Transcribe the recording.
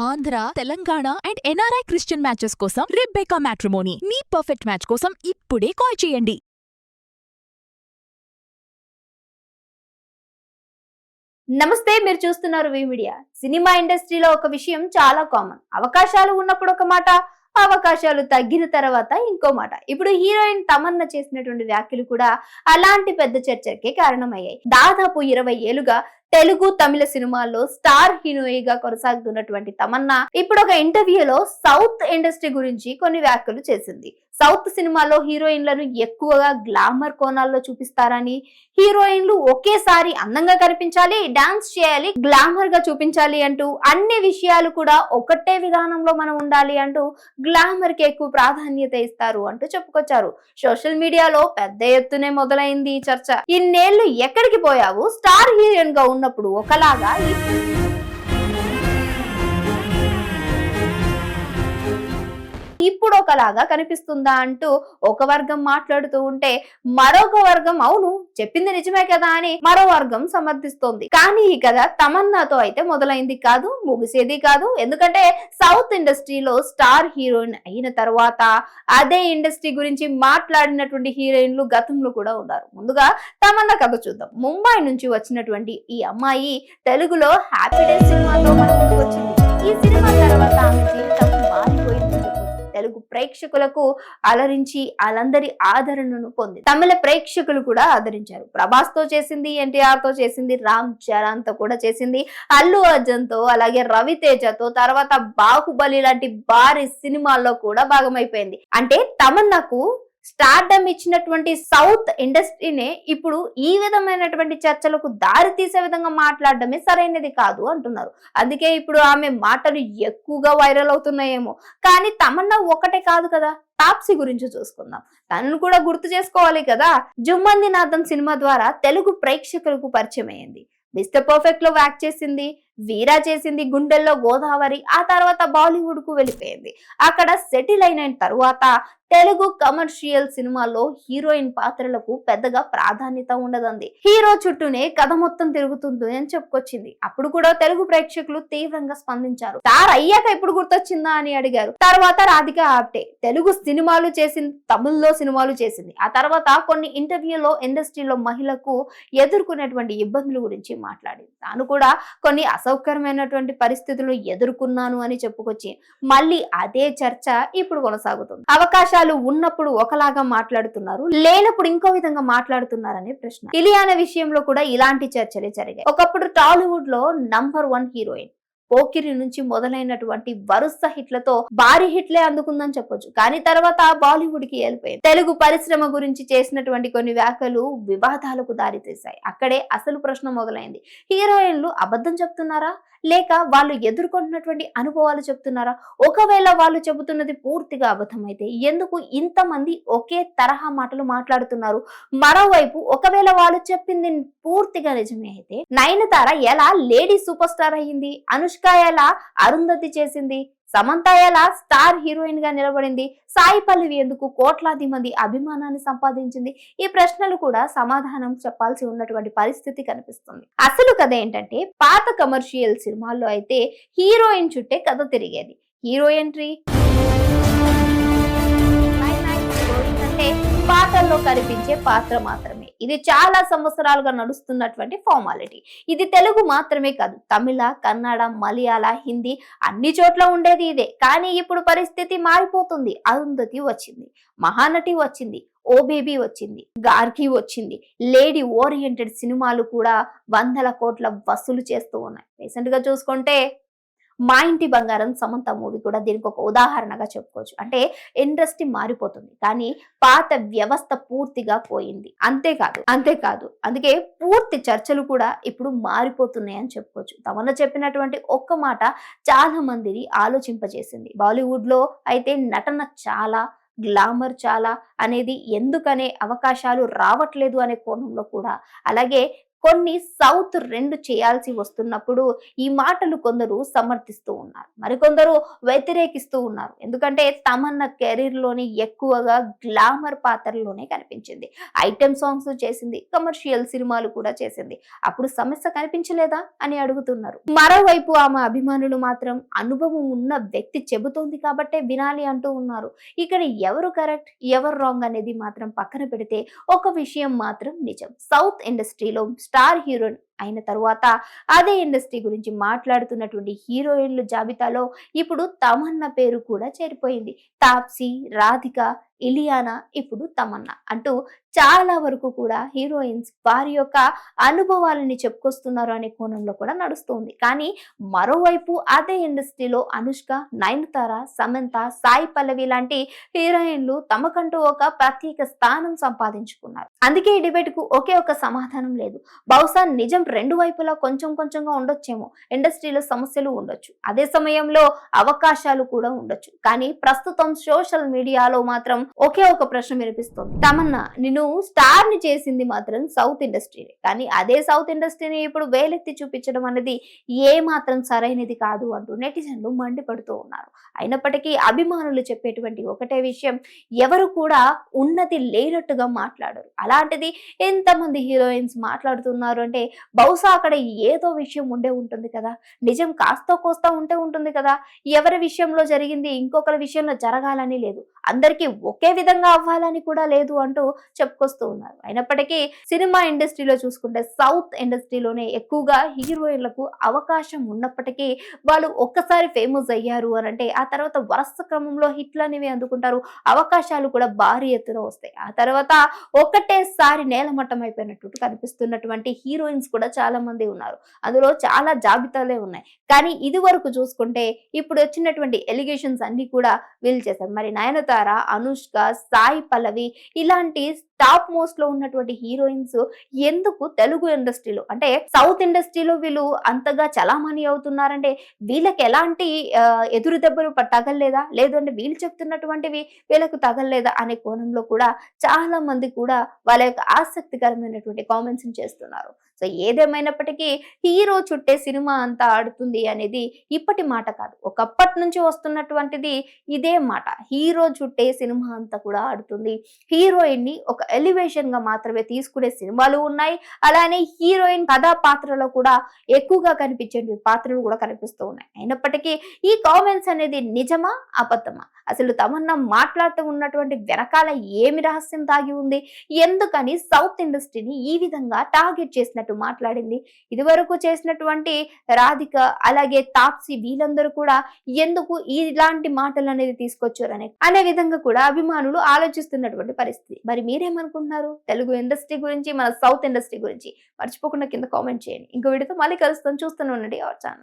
Andhra, Telangana and NRI Christian matches కోసం రిబ్బెకా matrimony మీ perfect match కోసం ఇప్పుడే కాల్ చేయండి. నమస్తే, మీరు చూస్తున్నారు వి మీడియా. సినిమా ఇండస్ట్రీలో ఒక విషయం చాలా కామన్. అవకాశాలు ఉన్నప్పుడు ఒక మాట, అవకాశాలు తగ్గిన తర్వాత ఇంకో మాట. ఇప్పుడు హీరోయిన్ తమన్నా చేసినటువంటి వ్యాఖ్యలు కూడా అలాంటి పెద్ద చర్చకే కారణమయ్యాయి. దాదాపు 20 ఏళ్లుగా తెలుగు, తమిళ సినిమాల్లో స్టార్ హీరోయిన్గా కొనసాగుతున్నటువంటి తమన్నా ఇప్పుడు ఒక ఇంటర్వ్యూలో సౌత్ ఇండస్ట్రీ గురించి కొన్ని వ్యాఖ్యలు చేసింది. సౌత్ సినిమాలో హీరోయిన్లను ఎక్కువగా గ్లామర్ కోణాల్లో చూపిస్తారని, హీరోయిన్లు ఒకేసారి అందంగా కనిపించాలి, డాన్స్ చేయాలి, గ్లామర్ గా చూపించాలి అంటూ అన్ని విషయాలు కూడా ఒకటే విధానంలో మనం ఉండాలి అంటూ గ్లామర్ కి ఎక్కువ ప్రాధాన్యత ఇస్తారు అంటూ చెప్పుకొచ్చారు. సోషల్ మీడియాలో పెద్ద ఎత్తునే మొదలైంది ఈ చర్చ. ఇన్నేళ్లు ఎక్కడికి పోయావు, స్టార్ హీరోయిన్ గా ఉన్నప్పుడు ఒకలాగా, ఇప్పుడు ఒకలాగా కనిపిస్తుందా అంటూ ఒక వర్గం మాట్లాడుతూ ఉంటే మరొక వర్గం అవును చెప్పింది నిజమే కదా అని మరో వర్గం సమర్థిస్తోంది. కానీ ఈ కథ తమన్నాతో అయితే మొదలైంది కాదు, ముగిసేది కాదు. ఎందుకంటే సౌత్ ఇండస్ట్రీలో స్టార్ హీరోయిన్ అయిన తర్వాత అదే ఇండస్ట్రీ గురించి మాట్లాడినటువంటి హీరోయిన్లు గతంలో కూడా ఉన్నారు. ముందుగా తమన్నా కథ చూద్దాం. ముంబై నుంచి వచ్చినటువంటి ఈ అమ్మాయి తెలుగులో హ్యాపీ డేస్ సినిమాతో మన ముందుకు వచ్చింది. ఈ సినిమా తర్వాత ఆమె జీవితం మారిపోయింది. తెలుగు ప్రేక్షకులకు అలరించి వాళ్ళందరి ఆదరణను పొంది తమిళ ప్రేక్షకులు కూడా ఆదరించారు. ప్రభాస్ తో చేసింది, ఎన్టీఆర్ తో చేసింది, రామ్ చరణ్ తో కూడా చేసింది, అల్లు అర్జున్ తో, అలాగే రవితేజతో, తర్వాత బాహుబలి లాంటి భారీ సినిమాల్లో కూడా భాగమైపోయింది. అంటే తమన్నాకు స్టార్డమ్ ఇచ్చినటువంటి సౌత్ ఇండస్ట్రీనే ఇప్పుడు ఈ విధమైనటువంటి చర్చలకు దారి తీసే విధంగా మాట్లాడడమే సరైనది కాదు అంటున్నారు. అందుకే ఇప్పుడు ఆమె మాటలు ఎక్కువగా వైరల్ అవుతున్నాయేమో. కానీ తమన్నా ఒకటే కాదు కదా. తాప్సీ గురించి చూసుకుందాం. తనను కూడా గుర్తు చేసుకోవాలి కదా. జుమ్మంది నాథం సినిమా ద్వారా తెలుగు ప్రేక్షకులకు పరిచయం అయ్యింది. మిస్టర్ పర్ఫెక్ట్ లో యాక్ట్ చేసింది, వీరా చేసింది, గుండెల్లో గోదావరి, ఆ తర్వాత బాలీవుడ్ కు వెళ్ళిపోయింది. అక్కడ సెటిల్ అయిన తరువాత తెలుగు కమర్షియల్ సినిమాల్లో హీరోయిన్ పాత్రలకు పెద్దగా ప్రాధాన్యత ఉండదండి. హీరో చుట్టూనే కథ మొత్తం తిరుగుతుంది అని చెప్పుకొచ్చింది. అప్పుడు కూడా తెలుగు ప్రేక్షకులు తీవ్రంగా స్పందించారు. స్టార్ అయ్యాక ఇప్పుడు గుర్తొచ్చిందా అని అడిగారు. తర్వాత రాధిక ఆప్టే తెలుగు సినిమాలు చేసింది, తమిళ్లో సినిమాలు చేసింది. ఆ తర్వాత కొన్ని ఇంటర్వ్యూలో ఇండస్ట్రీలో మహిళకు ఎదుర్కొనేటువంటి ఇబ్బందుల గురించి మాట్లాడింది. తాను కూడా కొన్ని అసౌకర్యమైనటువంటి పరిస్థితులను ఎదుర్కొన్నాను అని చెప్పుకొచ్చి మళ్ళీ అదే చర్చ ఇప్పుడు కొనసాగుతుంది. అవకాశాలు ఉన్నప్పుడు ఒకలాగా మాట్లాడుతున్నారు, లేనప్పుడు ఇంకో విధంగా మాట్లాడుతున్నారనే ప్రశ్న. ఇలియానా విషయంలో కూడా ఇలాంటి చర్చలే జరిగాయి. ఒకప్పుడు టాలీవుడ్ లో నంబర్ 1 హీరోయిన్. పోకిరి నుంచి మొదలైనటువంటి వరుస హిట్లతో భారీ హిట్లే అందుకుందని చెప్పొచ్చు. కానీ తర్వాత బాలీవుడ్ కి వెళ్ళిపోయింది. తెలుగు పరిశ్రమ గురించి చేసినటువంటి కొన్ని వ్యాఖ్యలు వివాదాలకు దారితీశాయి. అక్కడే అసలు ప్రశ్న మొదలైంది. హీరోయిన్లు అబద్ధం చెప్తున్నారా, లేక వాళ్ళు ఎదుర్కొంటున్నటువంటి అనుభవాలు చెప్తున్నారా? ఒకవేళ వాళ్ళు చెబుతున్నది పూర్తిగా అబద్ధమైతే ఎందుకు ఇంతమంది ఒకే తరహా మాటలు మాట్లాడుతున్నారు? మరోవైపు ఒకవేళ వాళ్ళు చెప్పింది పూర్తిగా నిజమే అయితే నయనతార ఎలా లేడీ సూపర్ స్టార్ అయ్యింది, అనుష్క ఎలా అరుంధతి చేసింది, సమంత ఎలా స్టార్ హీరోయిన్ గా నిలబడింది, సాయి పల్లవి ఎందుకు కోట్లాది మంది అభిమానాన్ని సంపాదించింది? ఈ ప్రశ్నలు కూడా సమాధానం చెప్పాల్సి ఉన్నటువంటి పరిస్థితి కనిపిస్తుంది. అసలు కథ ఏంటంటే, పాత కమర్షియల్ సినిమాల్లో అయితే హీరోయిన్ చుట్టే కథ తిరిగేది. హీరో ఎంట్రీ అంటే పాటల్లో కనిపించే పాత్ర మాత్రమే. ఇది చాలా సంవత్సరాలుగా నడుస్తున్నటువంటి ఫార్మాలిటీ. ఇది తెలుగు మాత్రమే కాదు, తమిళ, కన్నడ, మలయాళ, హిందీ అన్ని చోట్ల ఉండేది ఇదే. కానీ ఇప్పుడు పరిస్థితి మారిపోతుంది. అరుంధతి వచ్చింది, మహానటి వచ్చింది, ఓ బేబీ వచ్చింది, గార్గి వచ్చింది. లేడీ ఓరియంటెడ్ సినిమాలు కూడా వందల కోట్ల వసూలు చేస్తూ ఉన్నాయి. రీసెంట్ గా చూసుకుంటే మా ఇంటి బంగారం సమంత మూవీ కూడా దీనికి ఒక ఉదాహరణగా చెప్పుకోవచ్చు. అంటే ఇండస్ట్రీ మారిపోతుంది, కానీ పాత వ్యవస్థ పూర్తిగా పోయింది. అంతేకాదు అందుకే పూర్తి చర్చలు కూడా ఇప్పుడు మారిపోతున్నాయి అని చెప్పుకోవచ్చు. తమన్నా చెప్పినటువంటి ఒక్క మాట చాలా మందిని ఆలోచింపజేసింది. బాలీవుడ్ లో అయితే నటన చాలా, గ్లామర్ చాలా అనేది ఎందుకనే అవకాశాలు రావట్లేదు అనే కోణంలో కూడా, అలాగే కొన్ని సౌత్ రెండు చేయాల్సి వస్తున్నప్పుడు ఈ మాటలు కొందరు సమర్థిస్తూ ఉన్నారు, మరికొందరు వ్యతిరేకిస్తూ ఉన్నారు. ఎందుకంటే తమన్నా కెరీర్ లోని ఎక్కువగా గ్లామర్ పాత్రలోనే కనిపించింది, ఐటెం సాంగ్స్ చేసింది, కమర్షియల్ సినిమాలు కూడా చేసింది. అప్పుడు సమస్య కనిపించలేదా అని అడుగుతున్నారు. మరోవైపు ఆమె అభిమానులు మాత్రం అనుభవం ఉన్న వ్యక్తి చెబుతోంది కాబట్టే వినాలి అంటూ ఉన్నారు. ఇక్కడ ఎవరు కరెక్ట్ ఎవరు రాంగ్ అనేది మాత్రం పక్కన పెడితే ఒక విషయం మాత్రం నిజం, సౌత్ ఇండస్ట్రీలో స్టార్ హీరోయిన్ అయిన తరువాత అదే ఇండస్ట్రీ గురించి మాట్లాడుతున్నటువంటి హీరోయిన్ల జాబితాలో ఇప్పుడు తమన్నా పేరు కూడా చేరిపోయింది. తాప్సీ, రాధిక, ఇలియానా, ఇప్పుడు తమన్నా అంటూ చాలా వరకు కూడా హీరోయిన్స్ వారి యొక్క అనుభవాలని చెప్పుకొస్తున్నారు అనే కోణంలో కూడా నడుస్తుంది. కానీ మరోవైపు అదే ఇండస్ట్రీలో అనుష్క, నయనతార, సమంత, సాయి పల్లవి లాంటి హీరోయిన్లు తమకంటూ ఒక ప్రత్యేక స్థానం సంపాదించుకున్నారు. అందుకే ఈ డిబేట్ కు ఒకే ఒక సమాధానం లేదు. బహుశా నిజం రెండు వైపులా కొంచెం కొంచెంగా ఉండొచ్చేమో, ఇండస్ట్రీలో సమస్యలు ఉండొచ్చు, అదే సమయంలో అవకాశాలు కూడా ఉండొచ్చు. కానీ ప్రస్తుతం సోషల్ మీడియాలో మాత్రం ఒకే ఒక ప్రశ్న వినిపిస్తుంది, తమన్నా నిన్ను స్టార్ ని చేసింది మాత్రం సౌత్ ఇండస్ట్రీనే, కానీ అదే సౌత్ ఇండస్ట్రీని ఇప్పుడు వేలెత్తి చూపించడం అనేది ఏ మాత్రం సరైనది కాదు అంటూ నెటిజన్లు మండిపడుతూ ఉన్నారు. అయినప్పటికీ అభిమానులు చెప్పేటువంటి ఒకటే విషయం, ఎవరు కూడా ఉన్నతి లేనట్టుగా మాట్లాడరు. అలాంటిది ఎంతమంది హీరోయిన్స్ మాట్లాడుతున్నారు అంటే బహుశా అక్కడ ఏదో విషయం ఉండే ఉంటుంది కదా, నిజం కాస్తో కోస్తా ఉంటే ఉంటుంది కదా. ఎవరి విషయంలో జరిగింది ఇంకొకరి విషయంలో జరగాలని లేదు, అందరికీ ఒకే విధంగా అవ్వాలని కూడా లేదు అంటూ చెప్పుకొస్తూ ఉన్నారు. అయినప్పటికీ సినిమా ఇండస్ట్రీలో చూసుకుంటే సౌత్ ఇండస్ట్రీలోనే ఎక్కువగా హీరోయిన్లకు అవకాశం ఉన్నప్పటికీ వాళ్ళు ఒక్కసారి ఫేమస్ అయ్యారు అని అంటే ఆ తర్వాత వరుస క్రమంలో హిట్లు అనేవి అందుకుంటారు, అవకాశాలు కూడా భారీ ఎత్తున వస్తాయి. ఆ తర్వాత ఒకటేసారి నేలమట్టం అయిపోయినట్టు కనిపిస్తున్నటువంటి హీరోయిన్స్ కూడా చాలా మంది ఉన్నారు, అందులో చాలా జాబితాలే ఉన్నాయి. కానీ ఇది వరకు చూసుకుంటే ఇప్పుడు వచ్చినటువంటి ఎలిగేషన్స్ అన్ని కూడా వీళ్ళు చేశారు. మరి నయనతార, అనుష్క, సాయి పల్లవి ఇలాంటి టాప్ మోస్ట్ లో ఉన్నటువంటి హీరోయిన్స్ ఎందుకు తెలుగు ఇండస్ట్రీలో అంటే సౌత్ ఇండస్ట్రీలో వీళ్ళు అంతగా చలామణి అవుతున్నారంటే వీళ్ళకి ఎలాంటి ఎదురు దెబ్బలు తగలేదా, లేదు అంటే వీళ్ళు చెప్తున్నటువంటివి వీళ్ళకు తగలేదా అనే కోణంలో కూడా చాలా మంది కూడా వాళ్ళ యొక్క ఆసక్తికరమైనటువంటి కామెంట్స్ చేస్తున్నారు. సో ఏదేమైనప్పటికీ హీరో చుట్టే సినిమా అంతా ఆడుతుంది అనేది ఇప్పటి మాట కాదు, ఒకప్పటి నుంచి వస్తున్నటువంటిది ఇదే మాట. హీరో చుట్టే సినిమా అంతా కూడా ఆడుతుంది, హీరోయిన్ ని ఒక ఎలివేషన్ గా మాత్రమే తీసుకునే సినిమాలు ఉన్నాయి, అలానే హీరోయిన్ కథా పాత్రలో కూడా ఎక్కువగా కనిపించే పాత్రలు కూడా కనిపిస్తూ ఉన్నాయి. అయినప్పటికీ ఈ కామెంట్స్ అనేది నిజమా అబద్ధమా, అసలు తమన్నా మాట్లాడుతూ ఉన్నటువంటి వెనకాల ఏమి రహస్యం దాగి ఉంది, ఎందుకని సౌత్ ఇండస్ట్రీని ఈ విధంగా టార్గెట్ చేసినట్టు మాట్లాడింది, ఇదివరకు చేసినటువంటి రాధిక అలాగే తాప్సీ వీళ్ళందరూ కూడా ఎందుకు ఇలాంటి మాటలు అనేది తీసుకొచ్చారు అనే విధంగా కూడా అభిమానులు ఆలోచిస్తున్నటువంటి పరిస్థితి. మరి మీరేమనుకుంటున్నారు తెలుగు ఇండస్ట్రీ గురించి, మన సౌత్ ఇండస్ట్రీ గురించి? మర్చిపోకుండా కింద కామెంట్ చేయండి. ఇంకో వీడియోతో మళ్ళీ కలుస్తాం, చూస్తూనే ఉండండి అవర్ ఛానల్.